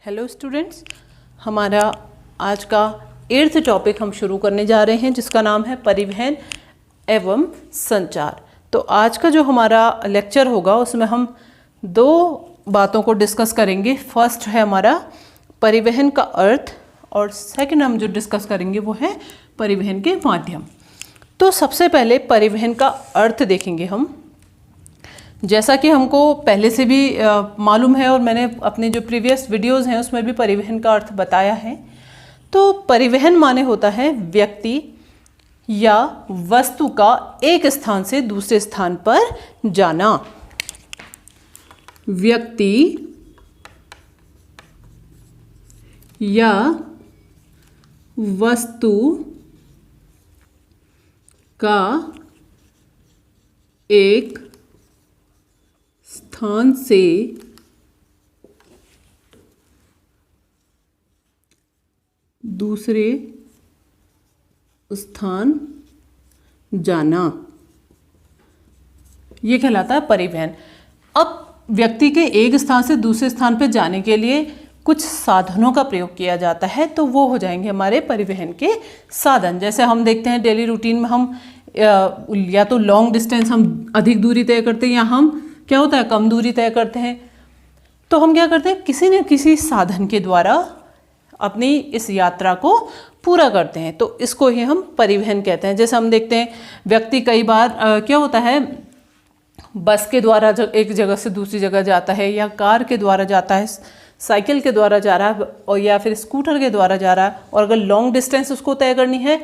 Hello students, हमारा आज का 8th टॉपिक हम शुरू करने जा रहे हैं जिसका नाम है परिवहन एवं संचार। तो आज का जो हमारा लेक्चर होगा उसमें हम दो बातों को डिस्कस करेंगे। फर्स्ट है हमारा परिवहन का अर्थ और सेकंड हम जो डिस्कस करेंगे वो है परिवहन के माध्यम। तो सबसे पहले परिवहन का अर्थ देखेंगे हम। जैसा कि हमको पहले से भी मालूम है और मैंने अपने जो प्रीवियस वीडियोस हैं उसमें भी परिवहन का अर्थ बताया है। तो परिवहन माने होता है व्यक्ति या वस्तु का एक स्थान से दूसरे स्थान पर जाना। व्यक्ति या वस्तु का एक स्थान से दूसरे स्थान जाना, ये कहलाता है परिवहन। अब व्यक्ति के एक स्थान से दूसरे स्थान पर जाने के लिए कुछ साधनों का प्रयोग किया जाता है, तो वो हो जाएंगे हमारे परिवहन के साधन। जैसे हम देखते हैं डेली रूटीन में हम या तो लॉन्ग डिस्टेंस हम अधिक दूरी तय करते हैं या हम क्या होता है कम दूरी तय करते हैं। तो हम क्या करते हैं, किसी न किसी साधन के द्वारा अपनी इस यात्रा को पूरा करते हैं, तो इसको ही हम परिवहन कहते हैं। जैसे हम देखते हैं व्यक्ति कई बार क्या होता है बस के द्वारा एक जगह से दूसरी जगह जाता है, या कार के द्वारा जाता है, साइकिल के द्वारा जा रहा है, और या फिर स्कूटर के द्वारा जा रहा है। और अगर लॉन्ग डिस्टेंस उसको तय करनी है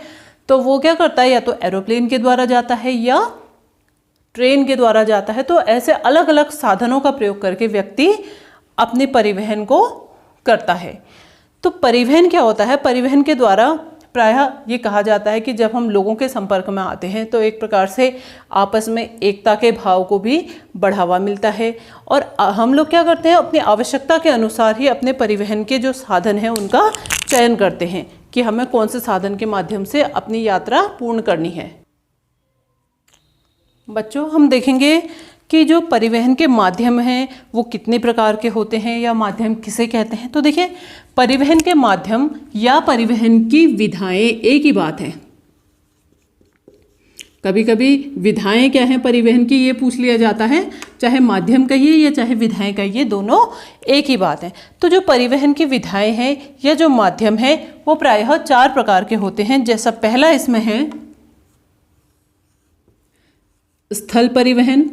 तो वो क्या करता है, या तो एरोप्लेन के द्वारा जाता है या ट्रेन के द्वारा जाता है। तो ऐसे अलग अलग साधनों का प्रयोग करके व्यक्ति अपने परिवहन को करता है। तो परिवहन क्या होता है, परिवहन के द्वारा प्रायः ये कहा जाता है कि जब हम लोगों के संपर्क में आते हैं तो एक प्रकार से आपस में एकता के भाव को भी बढ़ावा मिलता है, और हम लोग क्या करते हैं अपनी आवश्यकता के अनुसार ही अपने परिवहन के जो साधन हैं उनका चयन करते हैं कि हमें कौन से साधन के माध्यम से अपनी यात्रा पूर्ण करनी है। बच्चों, हम देखेंगे कि जो परिवहन के माध्यम हैं वो कितने प्रकार के होते हैं या माध्यम किसे कहते हैं। तो देखिए, परिवहन के माध्यम या परिवहन की विधाएं एक ही बात है। कभी कभी विधाएं क्या हैं परिवहन की ये पूछ लिया जाता है, चाहे माध्यम कहिए या चाहे विधाएं कहिए, दोनों एक ही बात है। तो जो परिवहन की विधाएं हैं या जो माध्यम है वो प्रायः 4 प्रकार के होते हैं। जैसा पहला इसमें है स्थल परिवहन,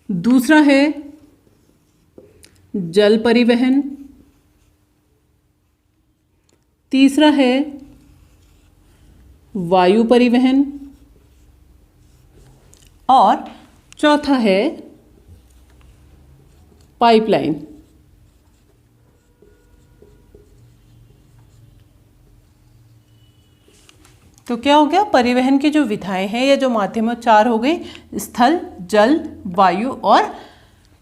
दूसरा है जल परिवहन, तीसरा है वायु परिवहन और चौथा है पाइपलाइन। तो क्या हो गया, परिवहन की जो विधाएं हैं या जो माध्यम 4 हो गए, स्थल, जल, वायु और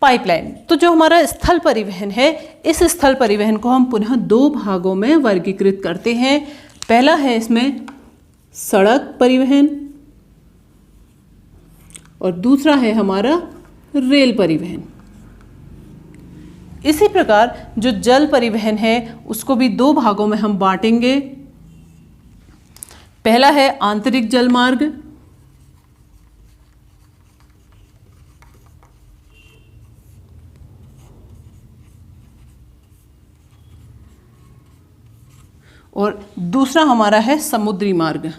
पाइपलाइन। तो जो हमारा स्थल परिवहन है, इस स्थल परिवहन को हम पुनः 2 भागों में वर्गीकृत करते हैं। पहला है इसमें सड़क परिवहन और दूसरा है हमारा रेल परिवहन। इसी प्रकार जो जल परिवहन है उसको भी 2 भागों में हम बांटेंगे। पहला है आंतरिक जल मार्ग और दूसरा हमारा है समुद्री मार्ग।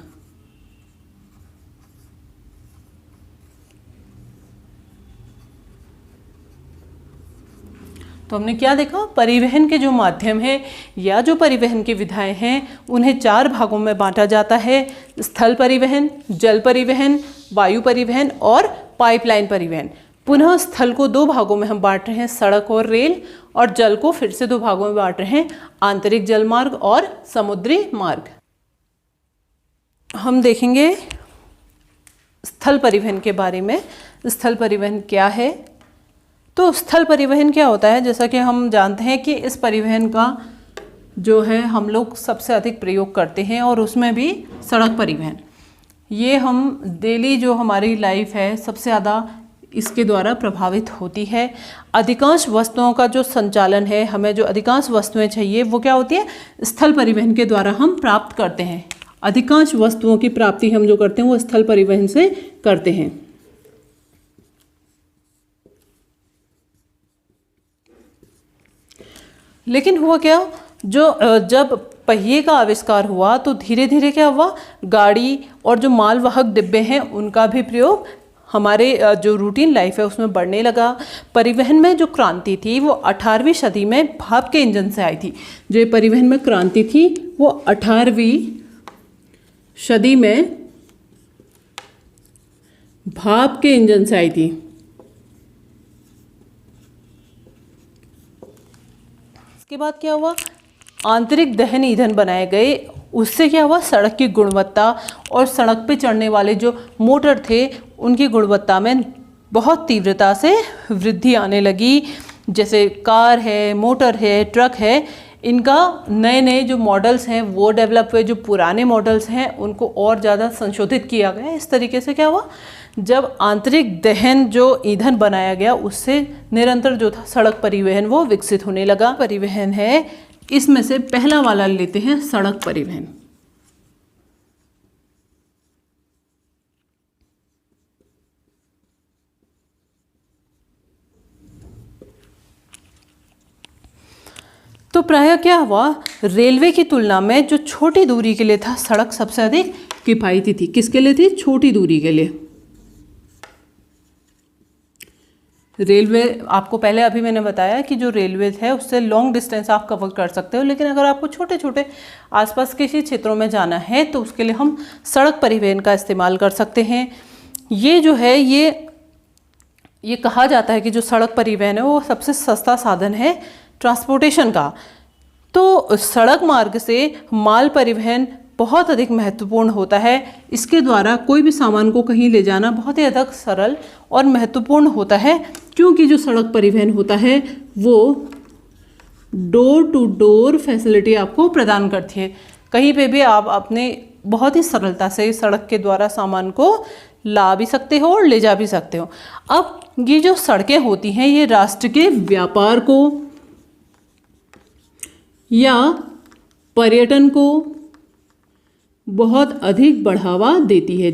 तो हमने क्या देखा, परिवहन के जो माध्यम हैं या जो परिवहन की विधाएं हैं उन्हें 4 भागों में बांटा जाता है। स्थल परिवहन, जल परिवहन, वायु परिवहन और पाइपलाइन परिवहन। पुनः स्थल को 2 भागों में हम बांट रहे हैं, सड़क और रेल, और जल को फिर से 2 भागों में बांट रहे हैं, आंतरिक जल मार्ग और समुद्री मार्ग। हम देखेंगे स्थल परिवहन के बारे में। स्थल परिवहन क्या है? तो स्थल परिवहन क्या होता है, जैसा कि हम जानते हैं कि इस परिवहन का जो है हम लोग सबसे अधिक प्रयोग करते हैं, और उसमें भी सड़क परिवहन। ये हम डेली जो हमारी लाइफ है सबसे ज़्यादा इसके द्वारा प्रभावित होती है। अधिकांश वस्तुओं का जो संचालन है, हमें जो अधिकांश वस्तुएं चाहिए वो क्या होती है, स्थल परिवहन के द्वारा हम प्राप्त करते हैं। अधिकांश वस्तुओं की प्राप्ति हम जो करते हैं वो स्थल परिवहन से करते हैं। लेकिन हुआ क्या, जब पहिए का आविष्कार हुआ तो धीरे धीरे क्या हुआ, गाड़ी और जो मालवाहक डिब्बे हैं उनका भी प्रयोग हमारे जो रूटीन लाइफ है उसमें बढ़ने लगा। परिवहन में जो क्रांति थी वो 18वीं सदी में भाप के इंजन से आई थी। जो ये परिवहन में क्रांति थी वो 18वीं सदी में भाप के इंजन से आई थी। इसके बाद क्या हुआ, आंतरिक दहन ईंधन बनाए गए। उससे क्या हुआ, सड़क की गुणवत्ता और सड़क पे चढ़ने वाले जो मोटर थे उनकी गुणवत्ता में बहुत तीव्रता से वृद्धि आने लगी। जैसे कार है, मोटर है, ट्रक है, इनका नए नए जो मॉडल्स हैं वो डेवलप हुए। जो पुराने मॉडल्स हैं उनको और ज़्यादा संशोधित किया गया। इस तरीके से क्या हुआ, जब आंतरिक दहन जो ईंधन बनाया गया उससे निरंतर जो था सड़क परिवहन वो विकसित होने लगा। परिवहन है, इसमें से पहला वाला लेते हैं, सड़क परिवहन। तो प्रायः क्या हुआ, रेलवे की तुलना में जो छोटी दूरी के लिए था सड़क सबसे अधिक किफायती थी। किसके लिए थी, छोटी दूरी के लिए। रेलवे, आपको पहले अभी मैंने बताया कि जो रेलवे है उससे लॉन्ग डिस्टेंस आप कवर कर सकते हो, लेकिन अगर आपको छोटे छोटे आसपास के ही क्षेत्रों में जाना है तो उसके लिए हम सड़क परिवहन का इस्तेमाल कर सकते हैं। ये जो है ये कहा जाता है कि जो सड़क परिवहन है वो सबसे सस्ता साधन है ट्रांसपोर्टेशन का। तो सड़क मार्ग से माल परिवहन बहुत अधिक महत्वपूर्ण होता है। इसके द्वारा कोई भी सामान को कहीं ले जाना बहुत ही अधिक सरल और महत्वपूर्ण होता है, क्योंकि जो सड़क परिवहन होता है वो डोर टू डोर फैसिलिटी आपको प्रदान करती है। कहीं पे भी आप अपने बहुत ही सरलता से सड़क के द्वारा सामान को ला भी सकते हो और ले जा भी सकते हो। अब ये जो सड़कें होती हैं ये राष्ट्र के व्यापार को या पर्यटन को बहुत अधिक बढ़ावा देती है।